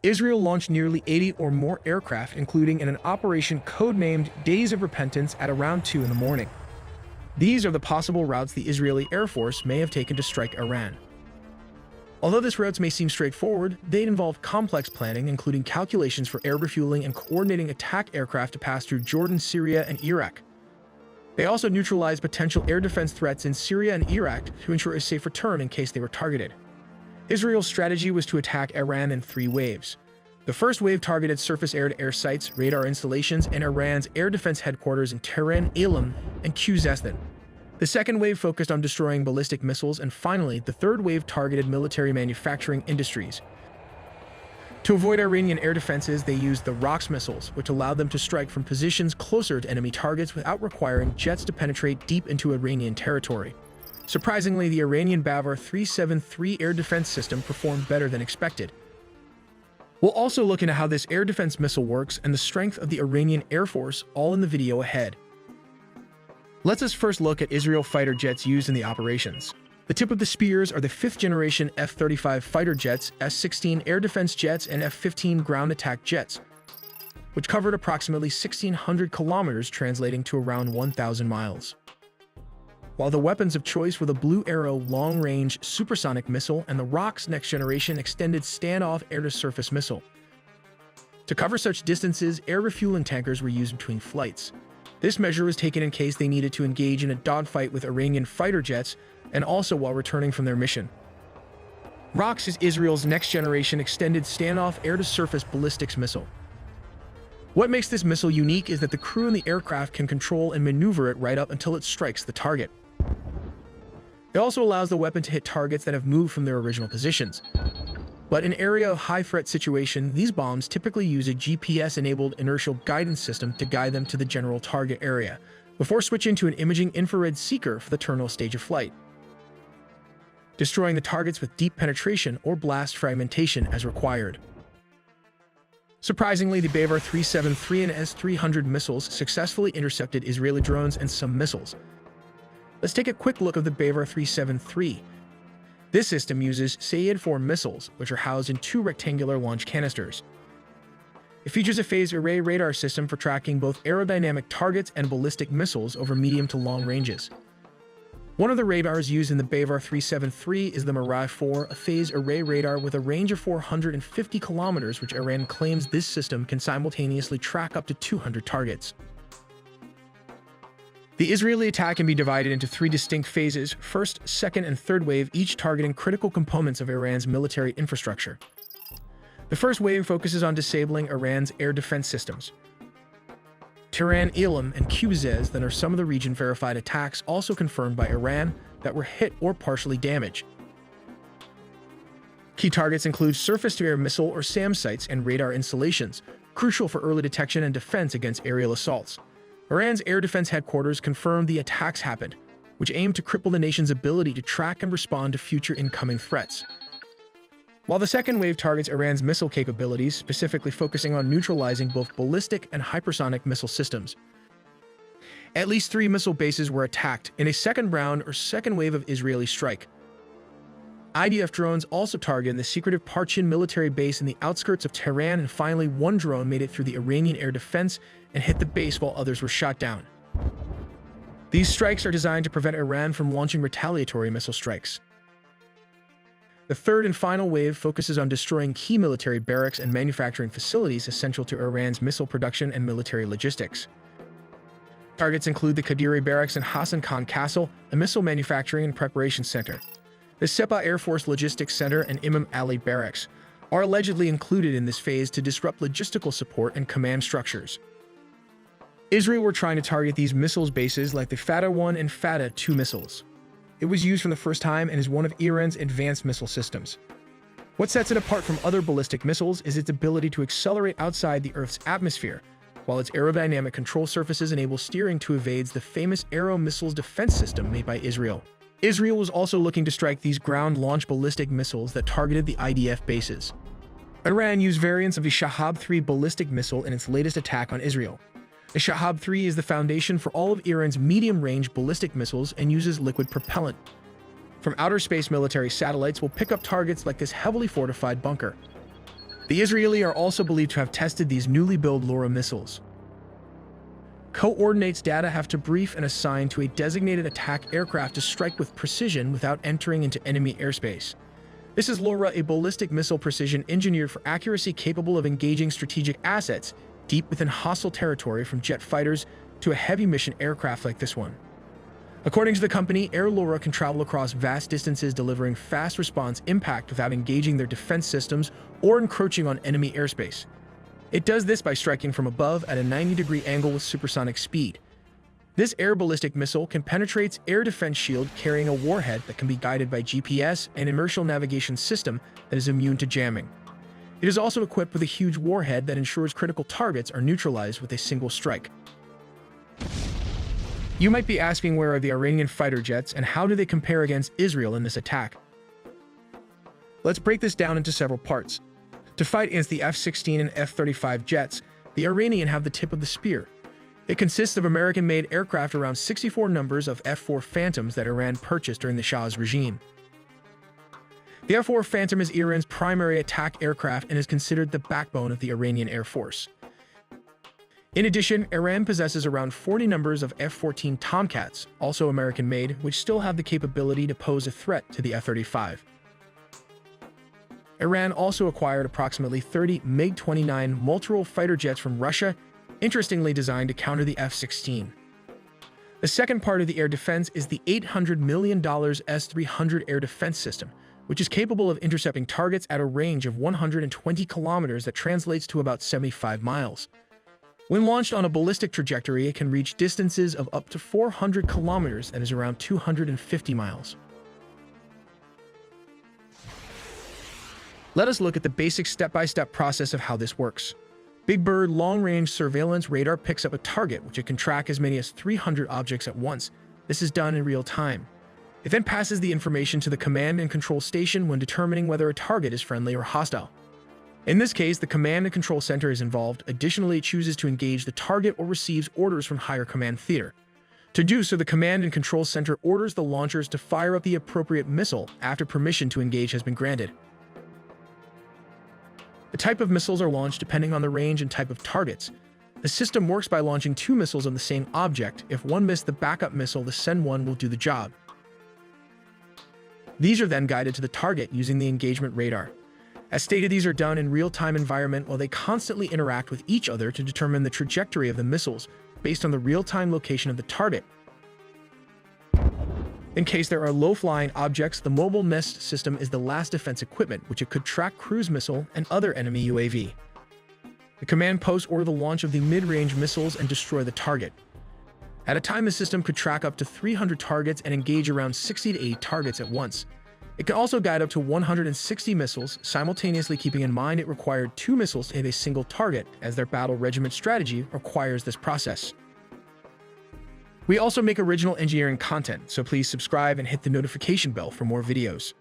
Israel launched nearly 80 or more aircraft, including in an operation codenamed Days of Repentance at around 2 in the morning. These are the possible routes the Israeli Air Force may have taken to strike Iran. Although these routes may seem straightforward, they involve complex planning, including calculations for air refueling and coordinating attack aircraft to pass through Jordan, Syria, and Iraq. They also neutralize potential air defense threats in Syria and Iraq to ensure a safe return in case they were targeted. Israel's strategy was to attack Iran in 3 waves. The first wave targeted surface air-to-air sites, radar installations, and Iran's air defense headquarters in Tehran, Ilam, and Khuzestan. The second wave focused on destroying ballistic missiles, and finally, the third wave targeted military manufacturing industries. To avoid Iranian air defenses, they used the ROX missiles, which allowed them to strike from positions closer to enemy targets without requiring jets to penetrate deep into Iranian territory. Surprisingly, the Iranian Bavar 373 air defense system performed better than expected. We'll also look into how this air defense missile works and the strength of the Iranian Air Force, all in the video ahead. Let us first look at Israel fighter jets used in the operations. The tip of the spears are the 5th-generation F-35 fighter jets, S-16 air defense jets, and F-15 ground attack jets, which covered approximately 1,600 kilometers, translating to around 1,000 miles. While the weapons of choice were the Blue Arrow long-range supersonic missile and the ROX next-generation extended standoff air-to-surface missile. To cover such distances, air refueling tankers were used between flights. This measure was taken in case they needed to engage in a dogfight with Iranian fighter jets and also while returning from their mission. ROX is Israel's next-generation extended standoff air-to-surface ballistics missile. What makes this missile unique is that the crew in the aircraft can control and maneuver it right up until it strikes the target. It also allows the weapon to hit targets that have moved from their original positions. But in area of high-threat situation, these bombs typically use a GPS-enabled inertial guidance system to guide them to the general target area, before switching to an imaging infrared seeker for the terminal stage of flight, destroying the targets with deep penetration or blast fragmentation as required. Surprisingly, the Bavar 373 and S-300 missiles successfully intercepted Israeli drones and some missiles. Let's take a quick look of the Bavar 373. This system uses Sayed-4 missiles, which are housed in 2 rectangular launch canisters. It features a phased array radar system for tracking both aerodynamic targets and ballistic missiles over medium to long ranges. One of the radars used in the Bavar 373 is the Mirage-4, a phased array radar with a range of 450 kilometers, which Iran claims this system can simultaneously track up to 200 targets. The Israeli attack can be divided into 3 distinct phases: first, second, and third wave, each targeting critical components of Iran's military infrastructure. The first wave focuses on disabling Iran's air defense systems. Tehran, Ilam, and Khuzestan are some of the region-verified attacks also confirmed by Iran that were hit or partially damaged. Key targets include surface-to-air missile or SAM sites and radar installations, crucial for early detection and defense against aerial assaults. Iran's air defense headquarters confirmed the attacks happened, which aimed to cripple the nation's ability to track and respond to future incoming threats. While the second wave targets Iran's missile capabilities, specifically focusing on neutralizing both ballistic and hypersonic missile systems. At least 3 missile bases were attacked in a second round or second wave of Israeli strike. IDF drones also targeted the secretive Parchin military base in the outskirts of Tehran, and finally 1 drone made it through the Iranian air defense and hit the base while others were shot down. These strikes are designed to prevent Iran from launching retaliatory missile strikes. The third and final wave focuses on destroying key military barracks and manufacturing facilities essential to Iran's missile production and military logistics. Targets include the Qadiri Barracks and Hassan Khan Castle, a missile manufacturing and preparation center. The Sepah Air Force Logistics Center and Imam Ali Barracks are allegedly included in this phase to disrupt logistical support and command structures. Israel were trying to target these missiles bases like the Fatah-1 and Fatah-2 missiles. It was used for the first time and is one of Iran's advanced missile systems. What sets it apart from other ballistic missiles is its ability to accelerate outside the Earth's atmosphere, while its aerodynamic control surfaces enable steering to evade the famous Arrow missiles defense system made by Israel. Israel was also looking to strike these ground-launched ballistic missiles that targeted the IDF bases. Iran used variants of the Shahab-3 ballistic missile in its latest attack on Israel. The Shahab-3 is the foundation for all of Iran's medium-range ballistic missiles and uses liquid propellant. From outer space, military satellites will pick up targets like this heavily fortified bunker. The Israeli are also believed to have tested these newly built LoRa missiles. Coordinates data have to brief and assign to a designated attack aircraft to strike with precision without entering into enemy airspace. This is LoRa, a ballistic missile precision engineered for accuracy capable of engaging strategic assets deep within hostile territory, from jet fighters to a heavy mission aircraft like this one. According to the company, Air LoRa can travel across vast distances, delivering fast response impact without engaging their defense systems or encroaching on enemy airspace. It does this by striking from above at a 90-degree angle with supersonic speed. This air ballistic missile can penetrate air defense shield, carrying a warhead that can be guided by GPS and inertial navigation system that is immune to jamming. It is also equipped with a huge warhead that ensures critical targets are neutralized with a single strike. You might be asking, where are the Iranian fighter jets and how do they compare against Israel in this attack? Let's break this down into several parts. To fight against the F-16 and F-35 jets, the Iranian have the tip of the spear. It consists of American-made aircraft, around 64 numbers of F-4 Phantoms that Iran purchased during the Shah's regime. The F-4 Phantom is Iran's primary attack aircraft and is considered the backbone of the Iranian Air Force. In addition, Iran possesses around 40 numbers of F-14 Tomcats, also American-made, which still have the capability to pose a threat to the F-35. Iran also acquired approximately 30 MiG-29 multirole fighter jets from Russia, interestingly designed to counter the F-16. The second part of the air defense is the $800 million S-300 air defense system, which is capable of intercepting targets at a range of 120 kilometers that translates to about 75 miles. When launched on a ballistic trajectory, it can reach distances of up to 400 kilometers, that is around 250 miles. Let us look at the basic step-by-step process of how this works. Big Bird long-range surveillance radar picks up a target, which it can track as many as 300 objects at once. This is done in real time. It then passes the information to the command and control station when determining whether a target is friendly or hostile. In this case, the command and control center is involved. Additionally, it chooses to engage the target or receives orders from higher command theater. To do so, the command and control center orders the launchers to fire up the appropriate missile after permission to engage has been granted. The type of missiles are launched depending on the range and type of targets. The system works by launching two missiles on the same object. If one missed the backup missile, the send one will do the job. These are then guided to the target using the engagement radar. As stated, these are done in real-time environment while they constantly interact with each other to determine the trajectory of the missiles based on the real-time location of the target. In case there are low-flying objects, the mobile nest system is the last defense equipment, which it could track cruise missile and other enemy UAV. The command posts order the launch of the mid-range missiles and destroy the target. At a time, the system could track up to 300 targets and engage around 60 to 80 targets at once. It can also guide up to 160 missiles, simultaneously keeping in mind it required two missiles to hit a single target, as their battle regiment strategy requires this process. We also make original engineering content, so please subscribe and hit the notification bell for more videos.